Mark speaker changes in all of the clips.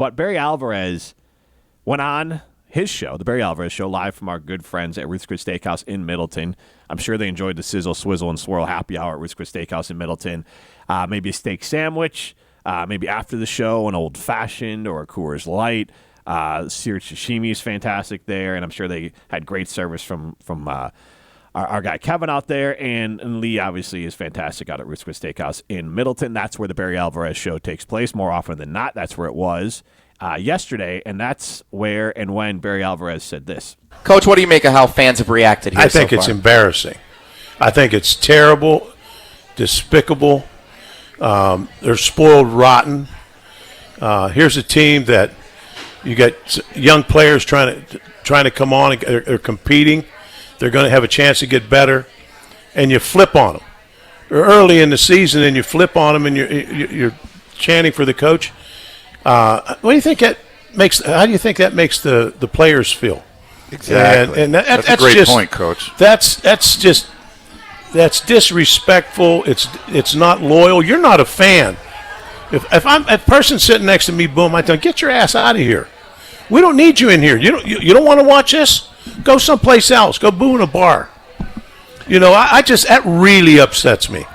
Speaker 1: But Barry Alvarez went on his show, the Barry Alvarez Show, live from our good friends at Ruth's Chris Steakhouse in Middleton. I'm sure they enjoyed the sizzle, swizzle, and swirl happy hour at Ruth's Chris Steakhouse in Middleton. Maybe a steak sandwich, maybe after the show, an old-fashioned or a Coors Light. Seared sashimi is fantastic there, and I'm sure they had great service from our guy Kevin out there, and Lee obviously is fantastic out at Ruth's Chris Steakhouse in Middleton. That's where the Barry Alvarez Show takes place more often than not. That's where it was yesterday, and that's where and when Barry Alvarez said this.
Speaker 2: Coach, what do you make of how fans have reacted here
Speaker 3: I think it's embarrassing. I think it's terrible, despicable. They're spoiled rotten. Here's a team that you got young players trying to come on. They're competing. They're going to have a chance to get better, and you flip on them. They're early in the season, and you flip on them, and you're chanting for the coach. What do you think that makes? How do you think that makes the players feel?
Speaker 4: Exactly.
Speaker 3: And
Speaker 4: that's a great point, Coach.
Speaker 3: That's disrespectful. It's not loyal. You're not a fan. If I'm a person sitting next to me, boom, I tell them, get your ass out of here. We don't need you in here. You don't want to watch this? Go someplace else. Go boo in a bar. That really upsets me.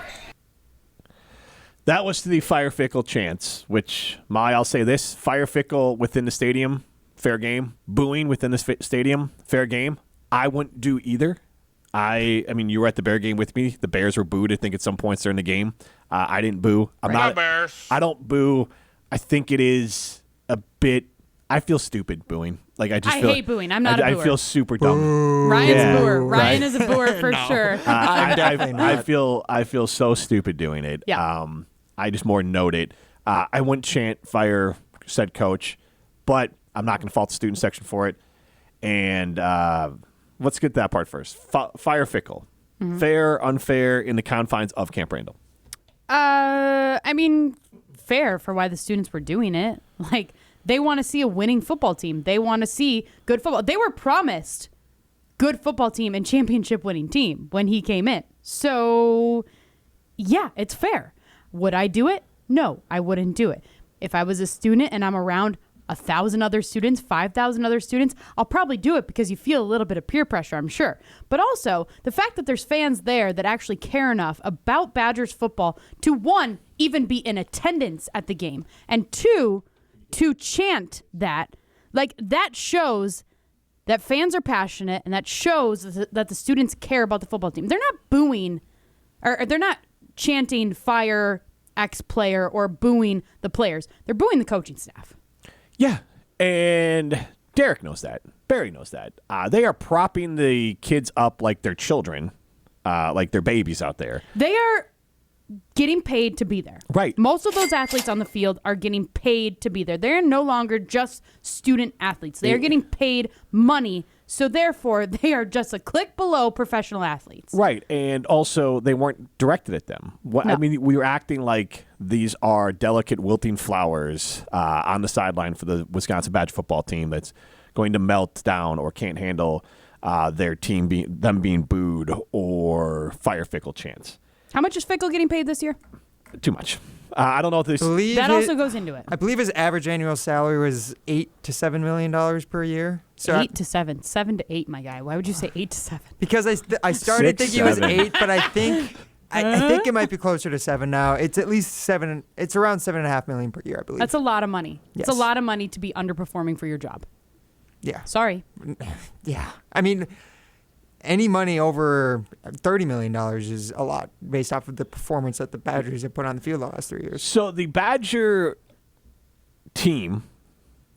Speaker 1: That was the Fire Fickle chants, which, I'll say this, Fire Fickle within the stadium, fair game. Booing within the stadium, fair game. I wouldn't do either. I mean, you were at the Bear game with me. The Bears were booed, I think, at some points during the game. I didn't boo.
Speaker 4: Bears.
Speaker 1: I don't boo. I think it is a bit. I feel stupid booing. I
Speaker 5: hate booing. I'm not a booer.
Speaker 1: I feel super dumb.
Speaker 5: Ryan's a booer. Ryan is a booer for sure.
Speaker 1: I feel so stupid doing it.
Speaker 5: Yeah.
Speaker 1: I just more note it. I wouldn't chant fire, said coach, but I'm not going to fault the student section for it. And let's get that part first. Fire Fickle. Mm-hmm. Fair, unfair in the confines of Camp Randall.
Speaker 5: I mean, fair for why the students were doing it. They want to see a winning football team. They want to see good football. They were promised good football team and championship winning team when he came in. So, yeah, it's fair. Would I do it? No, I wouldn't do it. If I was a student and I'm around 1,000 other students, 5,000 other students, I'll probably do it because you feel a little bit of peer pressure, I'm sure. But also, the fact that there's fans there that actually care enough about Badgers football to, one, even be in attendance at the game, and two, to chant that, that shows that fans are passionate, and that shows that the students care about the football team. They're not booing, or they're not chanting fire X player or booing the players. They're booing the coaching staff.
Speaker 1: Yeah, and Derek knows that. Barry knows that. They are propping the kids up like they're children, like they're babies out there.
Speaker 5: They are getting paid to be there.
Speaker 1: Right.
Speaker 5: Most of those athletes on the field are getting paid to be there. They're no longer just student athletes. They are getting paid money, so therefore they are just a click below professional athletes.
Speaker 1: Right, and also they weren't directed at them.
Speaker 5: No.
Speaker 1: I mean, we were acting like these are delicate wilting flowers on the sideline for the Wisconsin Badger football team that's going to melt down or can't handle their team being booed or Fire Fickle chants.
Speaker 5: How much is Fickle getting paid this year?
Speaker 1: Too much. I don't know if this.
Speaker 5: That also goes into it.
Speaker 6: I believe his average annual salary was $8 to $7 million per year. So
Speaker 5: 8 to 7, 7 to 8, my guy. Why would you say 8 to 7?
Speaker 6: Because I started thinking it was 8, but I think it might be closer to 7 now. It's at least 7. It's around $7.5 million per year, I believe.
Speaker 5: That's a lot of money.
Speaker 6: Yes.
Speaker 5: It's a lot of money to be underperforming for your job.
Speaker 6: Yeah.
Speaker 5: Sorry.
Speaker 6: Yeah. I mean, any money over $30 million is a lot based off of the performance that the Badgers have put on the field the last 3 years.
Speaker 1: So the Badger team,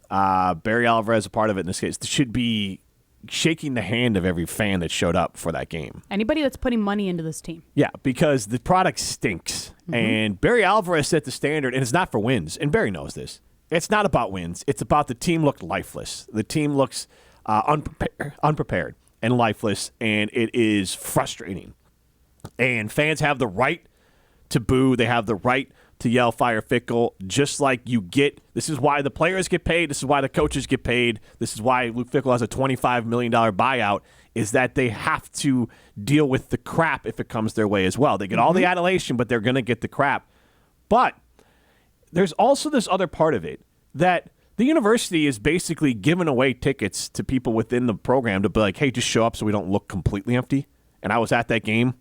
Speaker 1: Barry Alvarez, a part of it in this case, should be shaking the hand of every fan that showed up for that game.
Speaker 5: Anybody that's putting money into this team.
Speaker 1: Yeah, because the product stinks. Mm-hmm. And Barry Alvarez set the standard, and it's not for wins. And Barry knows this. It's not about wins. It's about the team looked lifeless. The team looks unprepared and lifeless, and it is frustrating. And fans have the right to boo. They have the right to yell Fire Fickle, just like you get. This is why the players get paid. This is why the coaches get paid. This is why Luke Fickell has a $25 million buyout, is that they have to deal with the crap if it comes their way as well. They get all the adulation, but they're going to get the crap. But there's also this other part of it that The university is basically giving away tickets to people within the program to be like, hey, just show up so we don't look completely empty. And I was at that game.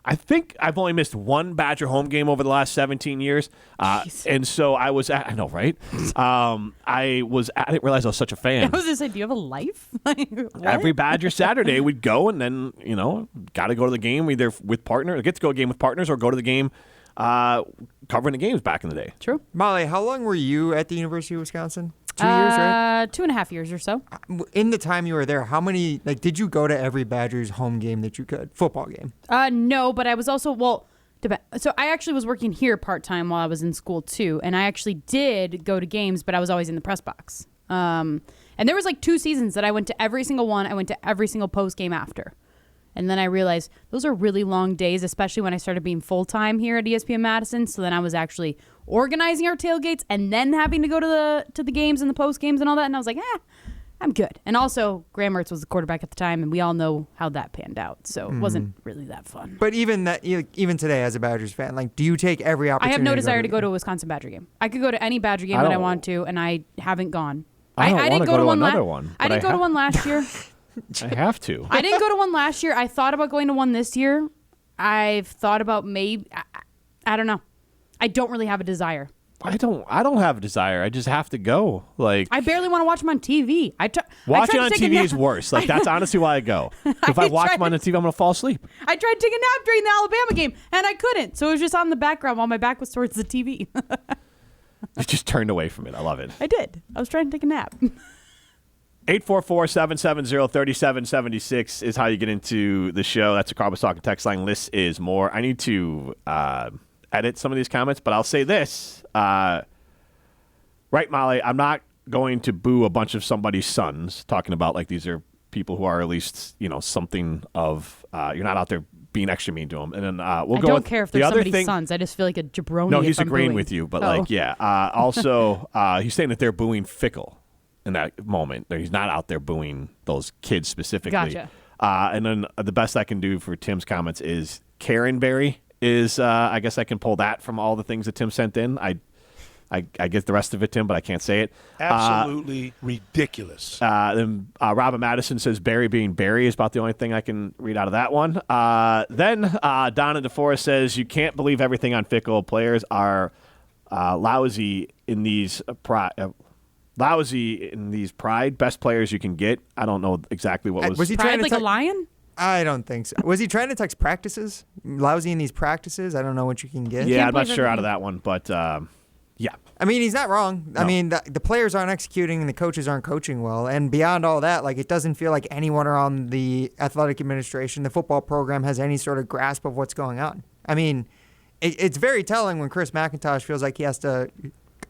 Speaker 1: I think I've only missed one Badger home game over the last 17 years. And so I was at, I know, right? I didn't realize I was such a fan.
Speaker 5: I was going to say, do you have a life? Like,
Speaker 1: Every Badger Saturday we'd go, and then, got to go to the game either with partners, get to go to a game with partners or go to the game covering the games back in the day.
Speaker 5: True.
Speaker 6: Molly, how long were you at the University of Wisconsin? 2 years, right?
Speaker 5: 2.5 years or so.
Speaker 6: In the time you were there, how many, did you go to every Badgers home game that you could? Football game?
Speaker 5: No, but I was also, so I actually was working here part-time while I was in school too, and I actually did go to games, but I was always in the press box. And there was 2 seasons that I went to every single one. I went to every single post game after. And then I realized those are really long days, especially when I started being full-time here at ESPN Madison. So then I was actually organizing our tailgates and then having to go to the games and the post games and all that. And I was like, I'm good. And also, Graham Mertz was the quarterback at the time, and we all know how that panned out. So it wasn't really that fun.
Speaker 6: But even today, as a Badgers fan, do you take every opportunity?
Speaker 5: I have no desire to go to a Wisconsin Badger game. I could go to any Badger game that I want to, and I haven't gone.
Speaker 1: I
Speaker 5: didn't go to
Speaker 1: another one.
Speaker 5: I didn't go to one last year.
Speaker 1: I have to.
Speaker 5: I didn't go to one last year. I thought about going to one this year. I've thought about maybe. I don't know. I don't really have a desire.
Speaker 1: I don't have a desire. I just have to go.
Speaker 5: I barely want to watch them on TV.
Speaker 1: Watching on TV is worse. That's honestly why I go. If I watch them on the TV, I'm going to fall asleep.
Speaker 5: I tried to take a nap during the Alabama game, and I couldn't. So it was just on the background while my back was towards the TV.
Speaker 1: You just turned away from it. I love it.
Speaker 5: I did. I was trying to take a nap.
Speaker 1: 844-770-3776 is how you get into the show. That's a Carbos Talking text line. List is more. I need to edit some of these comments, but I'll say this. Right, Molly, I'm not going to boo a bunch of somebody's sons, talking about these are people who are at least, something of, you're not out there being extra mean to them. And then we'll go with
Speaker 5: I don't care if they're somebody's sons. I just feel like a jabroni.
Speaker 1: No, he's agreeing
Speaker 5: booing.
Speaker 1: with you, but also, he's saying that they're booing Fickell in that moment. He's not out there booing those kids specifically.
Speaker 5: Gotcha.
Speaker 1: And then the best I can do for Tim's comments is Karen Barry is, I guess I can pull that from all the things that Tim sent in. I get the rest of it, Tim, but I can't say it.
Speaker 3: Absolutely ridiculous.
Speaker 1: Then Robin Madison says Barry being Barry is about the only thing I can read out of that one. Then Donna DeForest says you can't believe everything on Fickell. Players are lousy in these pride. Best players you can get. I don't know exactly what was.
Speaker 6: Was he
Speaker 5: Pride
Speaker 6: trying to
Speaker 5: a lion?
Speaker 6: I don't think so. Was he trying to text practices? Lousy in these practices? I don't know what you can get.
Speaker 1: Yeah, I'm not sure out of that one, but yeah.
Speaker 6: I mean, he's not wrong. No. I mean, the players aren't executing and the coaches aren't coaching well. And beyond all that, it doesn't feel like anyone around the athletic administration, the football program, has any sort of grasp of what's going on. I mean, it's very telling when Chris McIntosh feels like he has to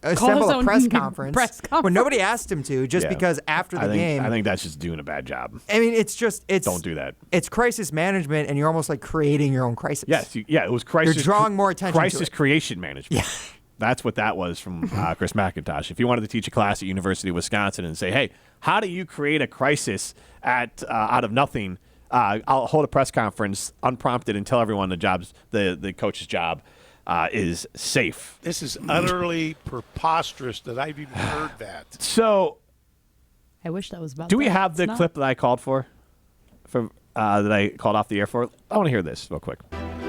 Speaker 6: assemble a press conference when nobody asked him to, because after the game.
Speaker 1: I think that's just doing a bad job.
Speaker 6: I mean, it's
Speaker 1: don't do that.
Speaker 6: It's crisis management, and you're almost creating your own crisis.
Speaker 1: Yes, it was crisis.
Speaker 6: You're drawing more attention.
Speaker 1: Crisis
Speaker 6: to
Speaker 1: creation management.
Speaker 6: Yeah.
Speaker 1: That's what that was from Chris McIntosh. If you wanted to teach a class at University of Wisconsin and say, hey, how do you create a crisis out of nothing? I'll hold a press conference unprompted and tell everyone the coach's job is safe.
Speaker 3: This is utterly preposterous that I've even heard that.
Speaker 1: So,
Speaker 5: I wish that was about.
Speaker 1: Do we have the clip that I called for that I called off the air for? I want to hear this real quick.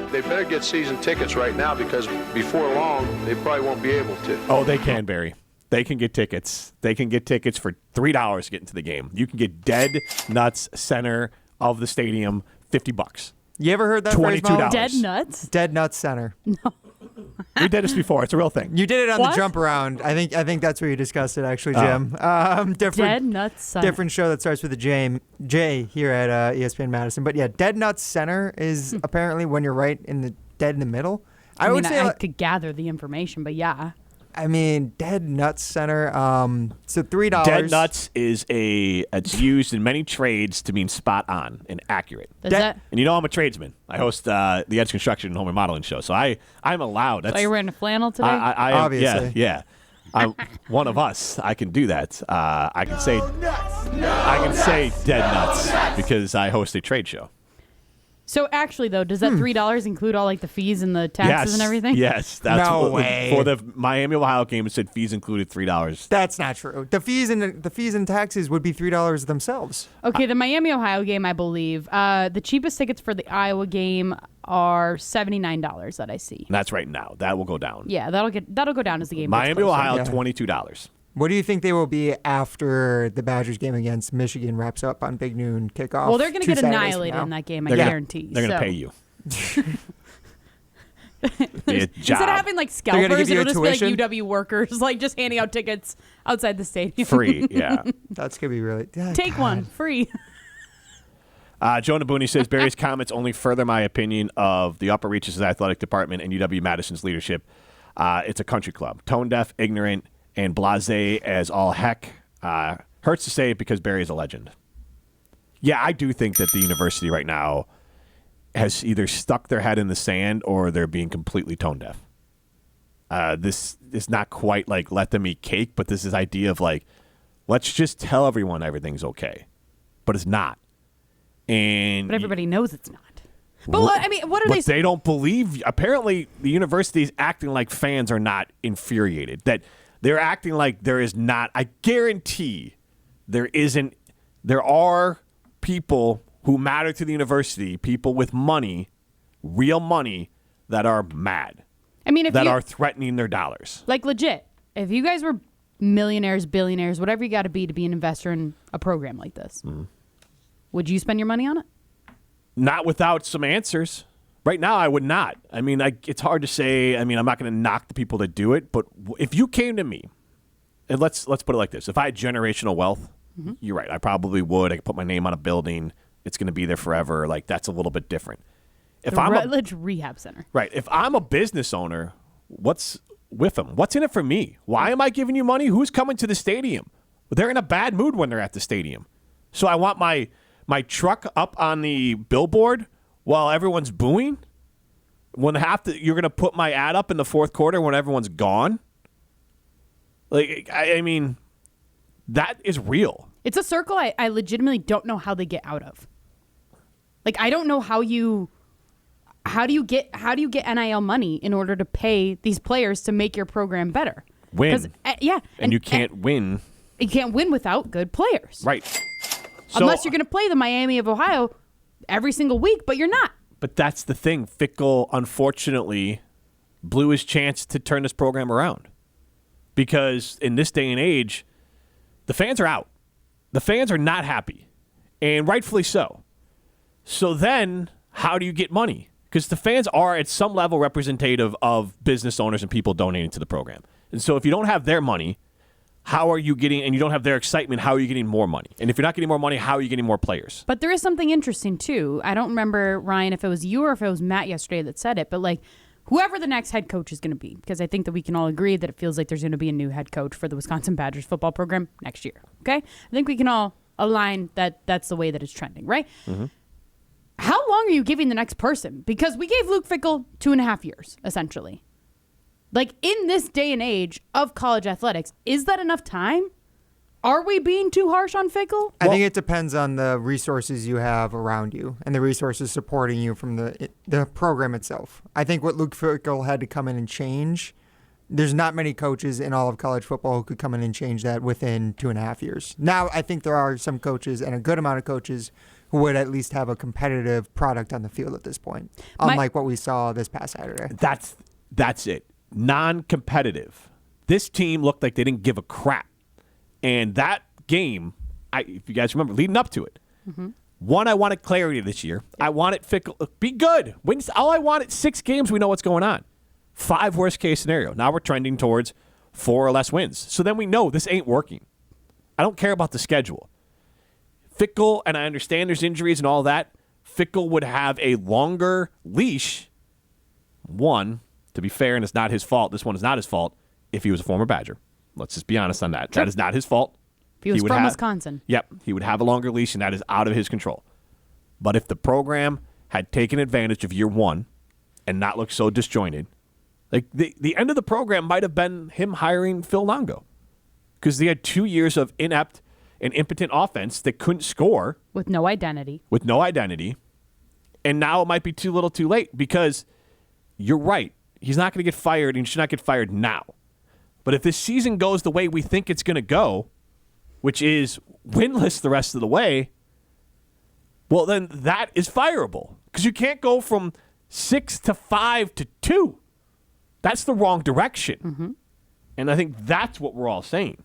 Speaker 7: They better get season tickets right now because before long, they probably won't be able to.
Speaker 1: Oh, they can, Barry. They can get tickets. They can get tickets for $3 to get into the game. You can get dead nuts center of the stadium, $50.
Speaker 6: You ever heard that phrase,
Speaker 1: $22.
Speaker 5: Dead nuts?
Speaker 6: Dead nuts center.
Speaker 5: No.
Speaker 1: We did this before. It's a real thing.
Speaker 6: You did it on the jump around. I think that's where you discussed it, actually, Jim.
Speaker 5: Dead nuts center.
Speaker 6: Different show that starts with a J here at ESPN Madison. But yeah, dead nuts center is apparently when you're right in the dead in the middle.
Speaker 5: I would say I could gather the information, but yeah.
Speaker 6: I mean, dead nuts center. So $3.
Speaker 1: Dead nuts is it's used in many trades to mean spot on and accurate. And you know I'm a tradesman. I host the Edge Construction and Home Remodeling Show, so I'm allowed.
Speaker 5: So you're wearing a flannel today?
Speaker 1: I
Speaker 6: obviously.
Speaker 1: Yeah. I'm one of us. I can do that. I can say dead nuts because I host a trade show.
Speaker 5: So actually, though, does that $3 include all like the fees and the taxes and everything?
Speaker 1: Yes, that's
Speaker 6: No
Speaker 1: what,
Speaker 6: way.
Speaker 1: For the Miami Ohio game. It said fees included $3.
Speaker 6: That's not true. The fees and taxes would be $3 themselves.
Speaker 5: Okay, the Miami Ohio game, I believe, the cheapest tickets for the Iowa game are $79 that I see.
Speaker 1: And that's right now. That will go down.
Speaker 5: Yeah, that'll go down as the game. gets
Speaker 1: Miami
Speaker 5: closer.
Speaker 1: Ohio
Speaker 6: Yeah.
Speaker 1: $22.
Speaker 6: What do you think they will be after the Badgers game against Michigan wraps up on Big Noon kickoff?
Speaker 5: Well, they're going to
Speaker 6: 2
Speaker 5: get
Speaker 6: Saturdays from
Speaker 5: annihilated
Speaker 6: now?
Speaker 5: in that game, I
Speaker 1: They're gonna-
Speaker 5: guarantee.
Speaker 1: They're going to
Speaker 5: So-
Speaker 1: pay you. Be a job.
Speaker 5: Instead of having like
Speaker 6: gonna
Speaker 5: scalpers,
Speaker 6: give you
Speaker 5: it'll
Speaker 6: a
Speaker 5: just be like
Speaker 6: tuition?
Speaker 5: UW workers, like just handing out tickets outside the stadium.
Speaker 1: Free, yeah.
Speaker 6: That's going to be really... Oh,
Speaker 5: Take
Speaker 6: God.
Speaker 5: one, free.
Speaker 1: Jonah Booney says, Barry's comments only further my opinion of the upper reaches of the athletic department and UW-Madison's leadership. It's a country club. Tone deaf, ignorant, and blasé as all heck. Hurts to say it because Barry is a legend. Yeah, I do think that the university right now has either stuck their head in the sand or they're being completely tone deaf. This is not quite like let them eat cake, but this is idea of like, let's just tell everyone everything's okay. But it's not. And
Speaker 5: But everybody knows it's not. But what, I mean, what are
Speaker 1: but
Speaker 5: they?
Speaker 1: they don't believe. Apparently, the university is acting like fans are not infuriated. That they're acting like there is not. I guarantee there isn't. There are people who matter to the university, people with money, real money, that are mad,
Speaker 5: I mean, if
Speaker 1: that
Speaker 5: you
Speaker 1: are threatening their dollars.
Speaker 5: like legit, if you guys were millionaires, billionaires, whatever you got to be an investor in a program like this, would you spend your money on it?
Speaker 1: Not without some answers. Right now, I would not. I mean, it's hard to say. I mean, I'm not going to knock the people that do it, but if you came to me, and let's put it like this: if I had generational wealth, you're right. I probably would. I could put my name on a building. It's going to be there forever. Like that's a little bit different. If
Speaker 5: The
Speaker 1: I'm
Speaker 5: Rutledge Rehab Center.
Speaker 1: right, if I'm a business owner, what's with them? What's in it for me? Why am I giving you money? Who's coming to the stadium? They're in a bad mood when they're at the stadium. So I want my truck up on the billboard while everyone's booing. When you're going to put my ad up in the fourth quarter when everyone's gone. Like I mean, that is real.
Speaker 5: It's a circle I legitimately don't know how they get out of. Like I don't know how do you get NIL money in order to pay these players to make your program better?
Speaker 1: Win.
Speaker 5: 'Cause, yeah,
Speaker 1: And you can't win.
Speaker 5: You can't win without good players.
Speaker 1: Right. So,
Speaker 5: Unless you're going to play the Miami of Ohio every single week, but you're not.
Speaker 1: But that's the thing. Fickell, unfortunately, blew his chance to turn this program around. Because in this day and age, the fans are out. The fans are not happy. And rightfully so. So then, how do you get money? Because the fans are, at some level, representative of business owners and people donating to the program. And so if you don't have their money, how are you getting, and you don't have their excitement, how are you getting more money? And if you're not getting more money, how are you getting more players?
Speaker 5: But there is something interesting, too. I don't remember, Ryan, if it was you or if it was Matt yesterday that said it, but like, whoever the next head coach is going to be, because I think that we can all agree that it feels like there's going to be a new head coach for the Wisconsin Badgers football program next year, okay? I think we can all align that that's the way that it's trending, right? Mm-hmm. How long are you giving the next person? Because we gave Luke Fickell 2.5 years, essentially. Like, in this day and age of college athletics, is that enough time? Are we being too harsh on Fickell?
Speaker 6: I think it depends on the resources you have around you and the resources supporting you from the program itself. I think what Luke Fickell had to come in and change, there's not many coaches in all of college football who could come in and change that within 2.5 years. Now, I think there are some coaches and a good amount of coaches who would at least have a competitive product on the field at this point, unlike what we saw this past Saturday.
Speaker 1: That's it. Non-competitive. This team looked like they didn't give a crap. And that game, if you guys remember, leading up to it, one, I wanted clarity this year. I wanted Fickell, be good. All I wanted 6 games, we know what's going on. 5 worst case scenario. Now we're trending towards 4 or less wins. So then we know this ain't working. I don't care about the schedule. Fickell, and I understand there's injuries and all that, Fickell would have a longer leash. One, to be fair, and it's not his fault. This one is not his fault if he was a former Badger. Let's just be honest on that.
Speaker 5: Sure.
Speaker 1: That is not his fault.
Speaker 5: If he was from Wisconsin.
Speaker 1: Yep. He would have a longer leash, and that is out of his control. But if the program had taken advantage of year one and not looked so disjointed, like the end of the program might have been him hiring Phil Longo. Because they had 2 years of inept and impotent offense that couldn't score.
Speaker 5: With no identity.
Speaker 1: And now it might be too little too late because you're right. He's not going to get fired, and he should not get fired now. But if this season goes the way we think it's going to go, which is winless the rest of the way, well, then that is fireable because you can't go from 6 to 5 to 2. That's the wrong direction. And I think that's what we're all saying.